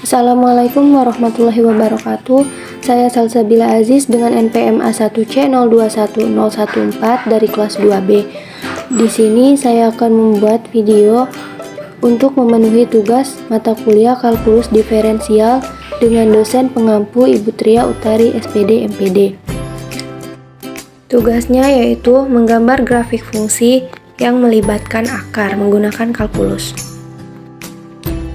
Assalamualaikum warahmatullahi wabarakatuh. Saya Salsabila Aziz dengan NPM A1C021014 dari kelas 2B. Di sini saya akan membuat video untuk memenuhi tugas mata kuliah kalkulus diferensial dengan dosen pengampu Ibu Tria Utari SPD MPD. Tugasnya yaitu menggambar grafik fungsi yang melibatkan akar menggunakan kalkulus.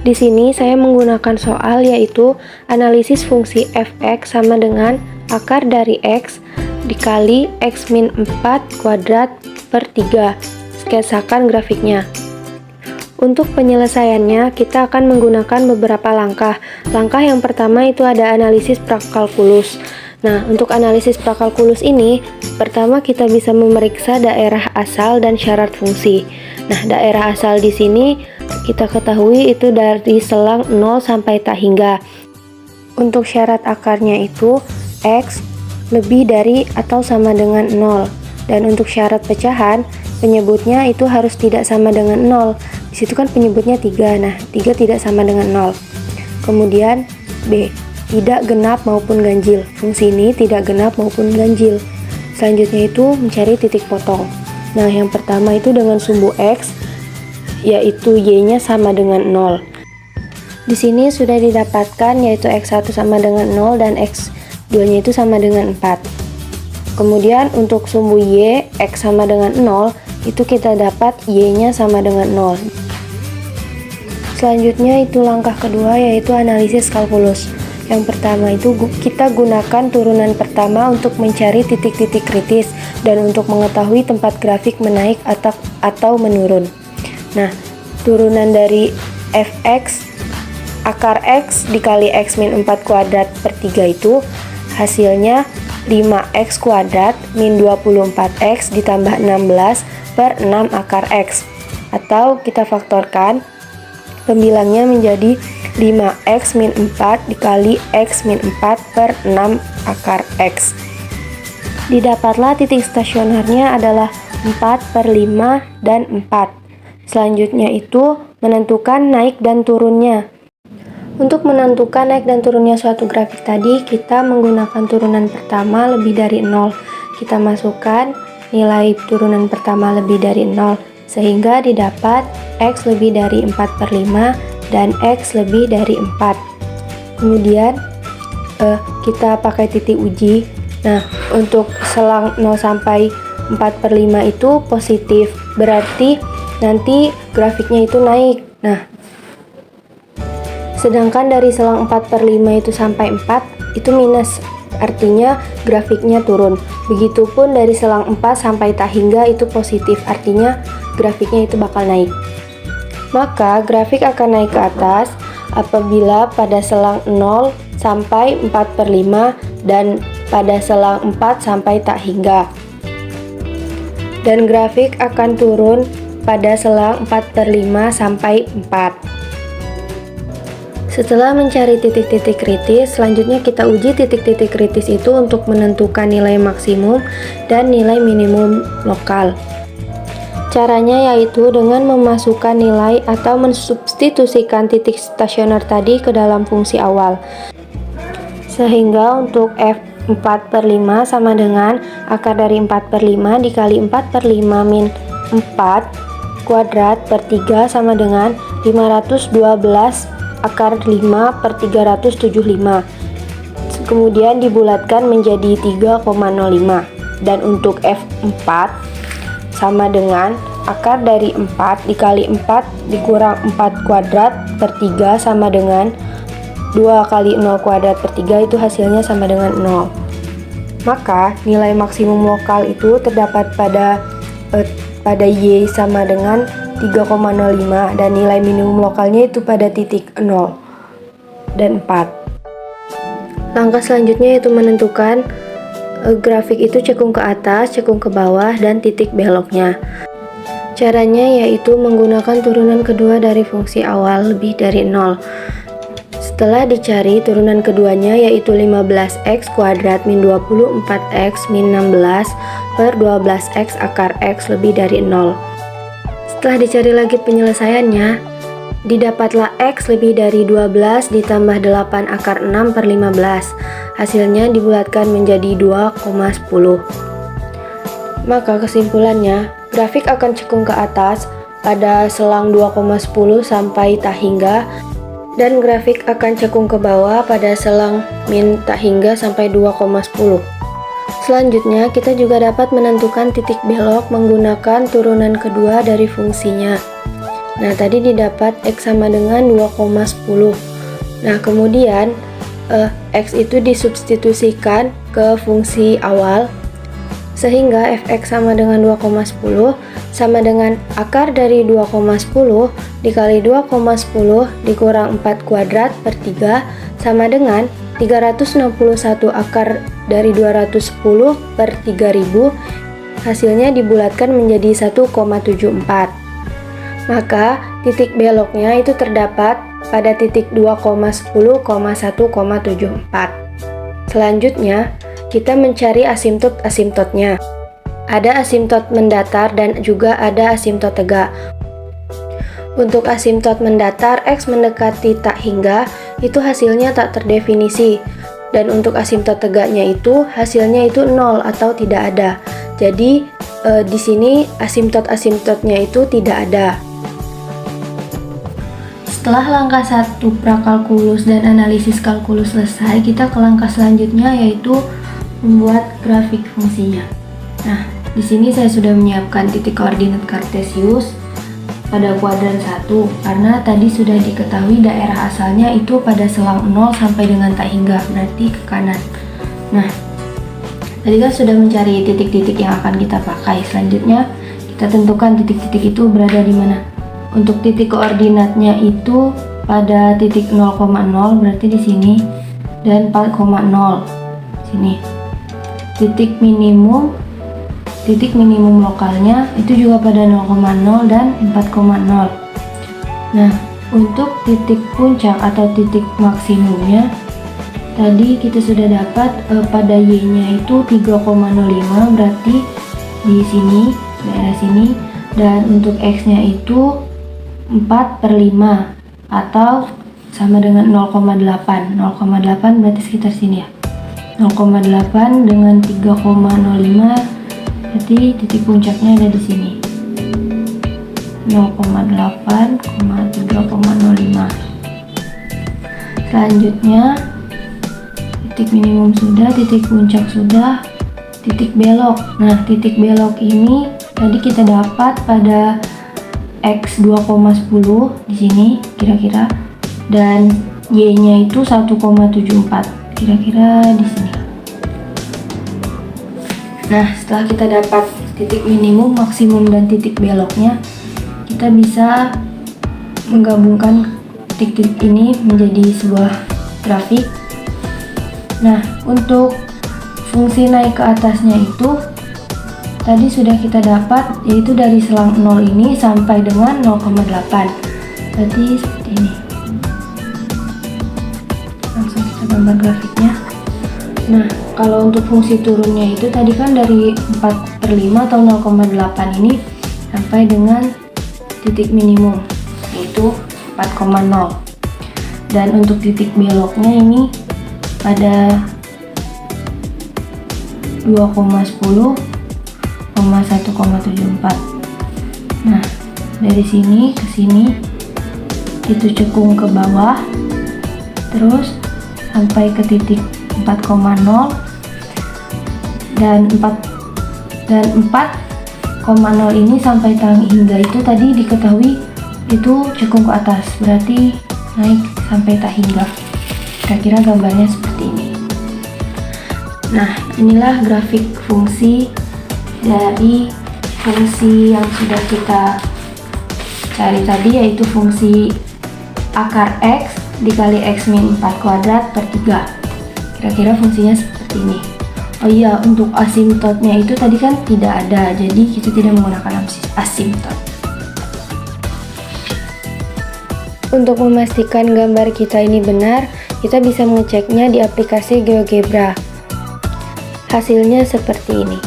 Di sini saya menggunakan soal yaitu analisis fungsi f(x) sama dengan akar dari x dikali x min 4 kuadrat per 3. Sketsakan grafiknya. Untuk penyelesaiannya kita akan menggunakan beberapa langkah. Langkah yang pertama itu ada analisis prakalkulus. Nah, untuk analisis prakalkulus ini, pertama kita bisa memeriksa daerah asal dan syarat fungsi. Nah, daerah asal di sini kita ketahui itu dari selang 0 sampai tak hingga. Untuk syarat akarnya itu x lebih dari atau sama dengan 0. Dan untuk syarat pecahan, penyebutnya itu harus tidak sama dengan 0. Di situ kan penyebutnya 3. Nah, 3 tidak sama dengan 0. Kemudian B, tidak genap maupun ganjil. Fungsi ini tidak genap maupun ganjil. Selanjutnya itu mencari titik potong. Nah, yang pertama itu dengan sumbu x, yaitu y-nya sama dengan 0. Di sini sudah didapatkan yaitu x1 sama dengan 0 dan x2-nya itu sama dengan 4. Kemudian untuk sumbu y, x sama dengan 0, itu kita dapat y-nya sama dengan 0. Selanjutnya itu langkah kedua yaitu analisis kalkulus. Yang pertama itu kita gunakan turunan pertama untuk mencari titik-titik kritis dan untuk mengetahui tempat grafik menaik atau menurun. Nah, turunan dari fx akar x dikali x min 4 kuadrat per 3 itu hasilnya 5x kuadrat min 24x ditambah 16 per 6 akar x. Atau kita faktorkan, pembilangnya menjadi 5x min 4 dikali x min 4 per 6 akar x. Didapatlah titik stasionernya adalah 4 per 5 dan 4. Selanjutnya itu menentukan naik dan turunnya. Untuk menentukan naik dan turunnya suatu grafik tadi, kita menggunakan turunan pertama lebih dari 0. Kita masukkan nilai turunan pertama lebih dari 0, sehingga didapat x lebih dari 4 per 5 dan x lebih dari 4. Kemudian kita pakai titik uji. Nah, untuk selang 0 sampai 4 per 5 itu positif, berarti nanti grafiknya itu naik. Nah, sedangkan dari selang 4 per 5 itu sampai 4 itu minus, artinya grafiknya turun. Begitupun dari selang 4 sampai tak hingga itu positif, artinya grafiknya itu bakal naik. Maka grafik akan naik ke atas apabila pada selang 0 sampai 4 per 5 dan pada selang 4 sampai tak hingga. Dan grafik akan turun pada selang 4 per 5 sampai 4. Setelah mencari titik-titik kritis, selanjutnya kita uji titik-titik kritis itu untuk menentukan nilai maksimum dan nilai minimum lokal. Caranya yaitu dengan memasukkan nilai atau mensubstitusikan titik stasioner tadi ke dalam fungsi awal. Sehingga untuk f4 per 5 sama dengan akar dari 4 per 5 dikali 4 per 5 min 4 kuadrat per 3 sama dengan 512 akar 5 per 375. Kemudian dibulatkan menjadi 3,05. Dan untuk f4 sama dengan akar dari 4 dikali 4 dikurang 4 kuadrat per 3 sama dengan 2 kali 0 kuadrat per 3 itu hasilnya sama dengan 0. Maka nilai maksimum lokal itu terdapat pada y sama dengan 3,05 dan nilai minimum lokalnya itu pada titik 0 dan 4. Langkah selanjutnya yaitu menentukan grafik itu cekung ke atas, cekung ke bawah, dan titik beloknya. Caranya yaitu menggunakan turunan kedua dari fungsi awal lebih dari 0. Setelah dicari turunan keduanya yaitu 15x kuadrat min 24x min 16 per 12x akar x lebih dari 0. Setelah dicari lagi penyelesaiannya, Didapatlah X lebih dari 12 ditambah 8 akar 6 per 15. Hasilnya dibulatkan menjadi 2,10. Maka kesimpulannya, grafik akan cekung ke atas pada selang 2,10 sampai tak hingga, dan grafik akan cekung ke bawah pada selang min tak hingga sampai 2,10. Selanjutnya, kita juga dapat menentukan titik belok menggunakan turunan kedua dari fungsinya. Nah, tadi didapat X sama dengan 2,10. Nah, kemudian X itu disubstitusikan ke fungsi awal, sehingga fx sama dengan 2,10 sama dengan akar dari 2,10 dikali 2,10 dikurang 4 kuadrat per 3 sama dengan 361 akar dari 210 per 3000. Hasilnya dibulatkan menjadi 1,74. Maka titik beloknya itu terdapat pada titik 2,10,1,74. Selanjutnya, kita mencari asimptot-asimptotnya. Ada asimptot mendatar dan juga ada asimptot tegak. Untuk asimptot mendatar, X mendekati tak hingga, itu hasilnya tak terdefinisi. Dan untuk asimptot tegaknya itu, hasilnya itu 0 atau tidak ada. Jadi, di sini asimptot-asimptotnya itu tidak ada. Setelah langkah 1 prakalkulus dan analisis kalkulus selesai, kita ke langkah selanjutnya yaitu membuat grafik fungsinya. Nah, di sini saya sudah menyiapkan titik koordinat kartesius pada kuadran 1 karena tadi sudah diketahui daerah asalnya itu pada selang 0 sampai dengan tak hingga, berarti ke kanan. Nah, tadi kan sudah mencari titik-titik yang akan kita pakai. Selanjutnya, kita tentukan titik-titik itu berada di mana. Untuk titik koordinatnya itu pada titik 0,0 berarti di sini dan 4,0 sini. Titik minimum lokalnya itu juga pada 0,0 dan 4,0. Nah, untuk titik puncak atau titik maksimumnya tadi kita sudah dapat pada Y-nya itu 3,05 berarti di sini, daerah sini, dan untuk X-nya itu 4/5 atau sama dengan 0,8. 0,8 berarti sekitar sini ya. 0,8 dengan 3,05 berarti titik puncaknya ada di sini. 0,8,3,05. Selanjutnya titik minimum sudah, titik puncak sudah, titik belok. Nah, titik belok ini tadi kita dapat pada X 2,10 di sini kira-kira, dan Y-nya itu 1,74 kira-kira di sini. Nah, setelah kita dapat titik minimum, maksimum, dan titik beloknya, kita bisa menggabungkan titik-titik ini menjadi sebuah grafik. Nah, untuk fungsi naik ke atasnya itu tadi sudah kita dapat, yaitu dari selang 0 ini sampai dengan 0,8. Berarti seperti ini. Langsung kita gambar grafiknya. Nah, kalau untuk fungsi turunnya itu tadi kan dari 4/5 atau 0,8 ini sampai dengan titik minimum, yaitu 4,0. Dan untuk titik beloknya ini pada 2,10 1,74. Nah, dari sini ke sini itu cekung ke bawah terus sampai ke titik 4,0 dan 4,0 ini sampai tang hingga itu tadi diketahui itu cekung ke atas, berarti naik sampai tak hingga. Kira-kira gambarnya seperti ini. Nah, inilah grafik fungsi dari fungsi yang sudah kita cari tadi, yaitu fungsi akar X dikali X min 4 kuadrat per 3. Kira-kira fungsinya seperti ini. Oh iya, untuk asimptotnya itu tadi kan tidak ada, jadi kita tidak menggunakan asimptot. Untuk memastikan gambar kita ini benar, kita bisa mengeceknya di aplikasi GeoGebra. Hasilnya seperti ini.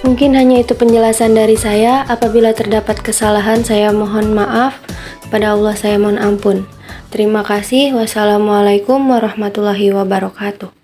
Mungkin hanya itu penjelasan dari saya. Apabila terdapat kesalahan, saya mohon maaf. Kepada Allah saya mohon ampun. Terima kasih. Wassalamualaikum warahmatullahi wabarakatuh.